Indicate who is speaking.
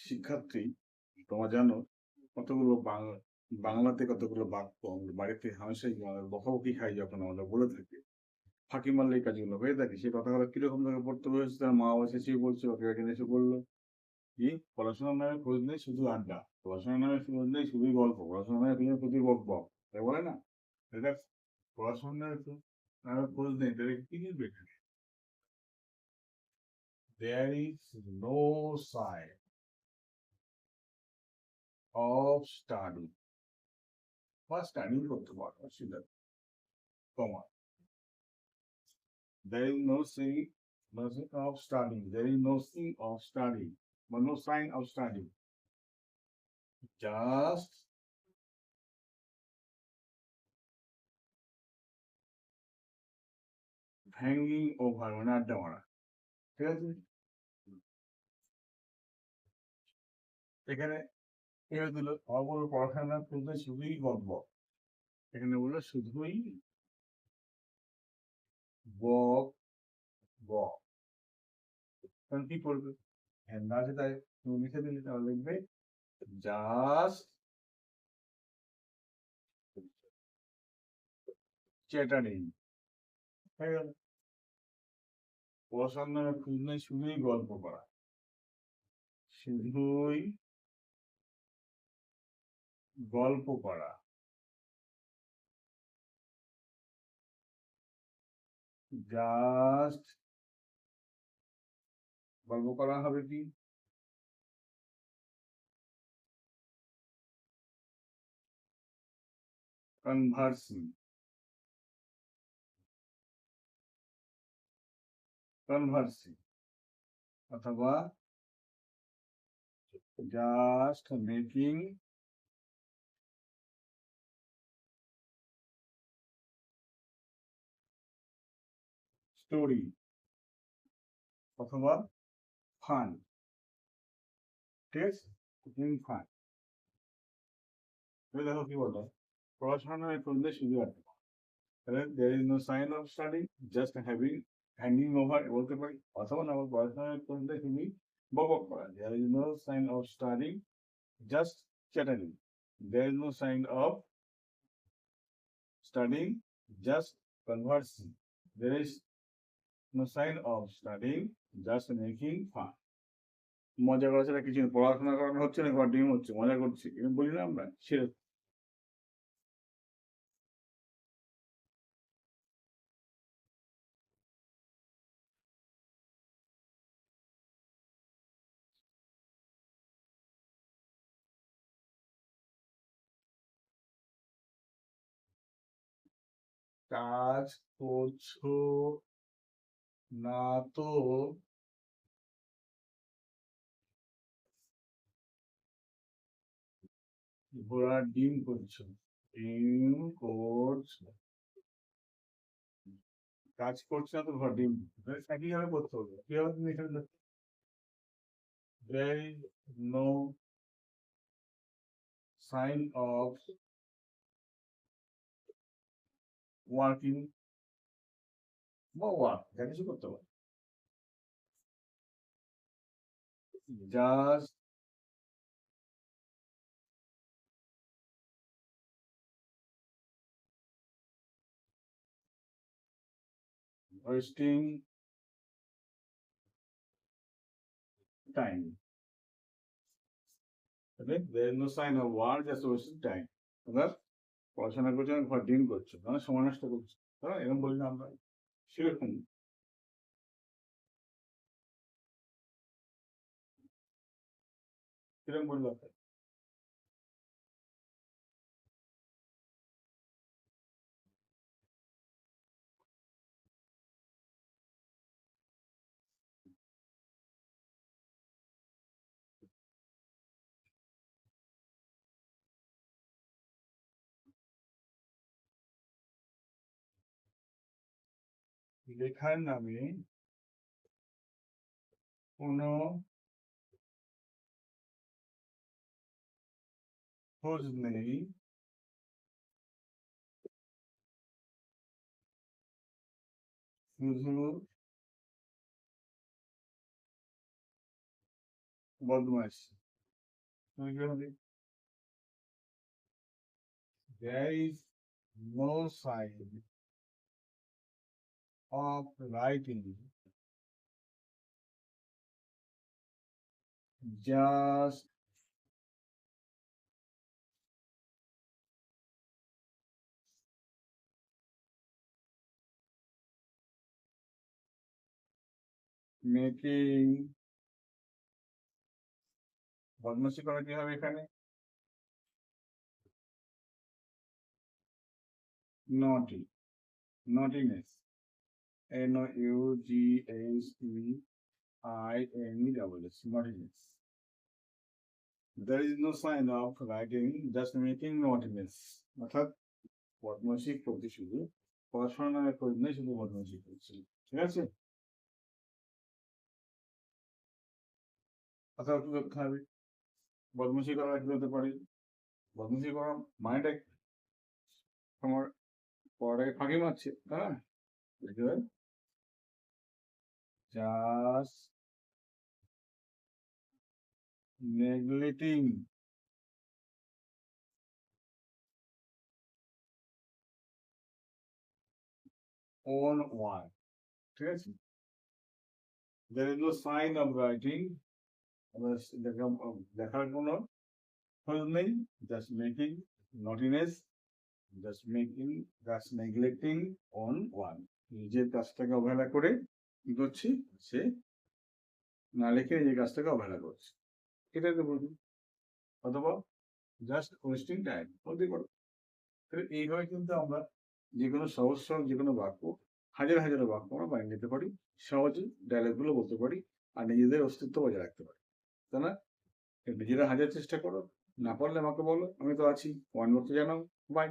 Speaker 1: শিক্ষার্থী, তোমরা জানো কতগুলো বাংলাতে কতগুলো বাক্য আমরা বাড়িতে হামেশাই বকাবকি খাই যখন আমরা বলে থাকি। ফাঁকি মারলে এই কাজগুলো হয়ে থাকে। সেই কথাগুলো কিরকম ভাবে পড়তে বসেছে, তার মা বাবা এসে বলছে, ওকে একদিন এসে বললো, কি পড়াশোনার নামে খোঁজ নেই, শুধু আড্ডা। পড়াশোনার নামে খোঁজ নেই, শুধুই গল্প। পড়াশোনার নামে শুধু বক বক। তাই বলে না? এটা পড়াশোনার নামে খোঁজ নেই, তাহলে কি লিখবে এখানে? There is no sign of study বা স্টাডি করতে পারো সেটা কমা। There is no sign, nothing of study. There is no sign of study, but no sign of study. Just hanging over মানে আড্ডা মারা। ঠিক আছে? এখানে এবার দিল অবর পড়াশোনা করতে শুধুই গল্প। এখানে বললো শুধুই বক বক। তখন কি করবে? হ্যাঁ না আছে তাই তুমি লিখে দিলে, তাহলে লিখবে জাস্ট চ্যাটারিং। হয়ে গেল। পড়াশোনার খোঁজ নেই, শুধুই গল্প করা। শুধুই গল্প করা। জাস্ট গল্প করা হবে কি? কনভার্সিং। কনভার্সিং অথবা জাস্ট মেকিং স্টোরি অথবা ফান। ঠিক আছে? ফান। দেখো কি বলো, পড়াশোনার খোঁজ নেই, শুধু আড্ডা। তাহলে there is no sign of study, just hanging over বলতে পারি, অথবা না আমার পড়াশোনার খোঁজ নেই, শুধু বকবক করা। There is no sign of study, just chattering. There is no sign of studying, just conversing. There is no sign of studying, just making fun. মজা করা ছাড়া কিছু নেই। পড়াশোনা করানো হচ্ছে না, ঘর ডিম হচ্ছে, মজা করছি, এরকম বলি না আমরা? সেরকম। কাজ করছো না তো ঘোড়ার ডিম করছো। ডিম করছো। কাজ করছো না তো ঘোড়ার ডিম। একইভাবে করতে হবে। কিভাবে তুমি এখানে লিখবে? There is no sign of working বা ওয়ার্ক, যা কিছু করতে পারো। Just wasting time. there is no sign of work, just wasting time. অর্থাৎ পড়াশোনা করছো না, ঘর ডিম করছো, মানে সময় নষ্ট করছো। তাই না? এরকম বলি না আমরা? সেরকম। কিরকম বললো? লেখার নামে কোনো খোঁজ নেই, শুধু বদমাইশ। তুমি কি হবে? There is no sign of writing, just making, বদমাইশি করা কি হবে এখানে? Naughty, naughtiness, Naughtiness, naughtiness. There is no sign of writing, just making naughtiness. অর্থাৎ বদমাইশি করতে শুধু পড়াশোনা করে নেই, শুধু বদমাইশি করছে। ঠিক আছে? অথবা কি করতে হবে? বদমাইশি করা কি হতে পারে? বদমাইশি করা মানেটা তোমার পড়াটাকে ফাঁকি মারছে, তাই না? Just neglecting on one. ঠিক আছে? There is no sign of writing. দেখার কোনো খোঁজ নেই, just making naughtiness, just neglecting on one. নিজের কাজটাকে অবহেলা করে কি করছি? সে না লিখে নিজের কাজটাকে অবহেলা করছে। এটাই তো বলবো। অথবা জাস্ট ওয়েস্টিং টাইম বলতে পারো। এইভাবে কিন্তু আমরা যে কোনো সহজ সরল যে কোনো বাক্য, হাজার হাজার বাক্য আমরা বানিয়ে নিতে পারি, সহজে ডায়লগগুলো বলতে পারি, আর নিজেদের অস্তিত্ব বজায় রাখতে পারি, তাই না? নিজেরা হাজার চেষ্টা করো, না পারলে আমাকে বলো, আমি তো আছি। ওয়ান মোর জানাও। বাই।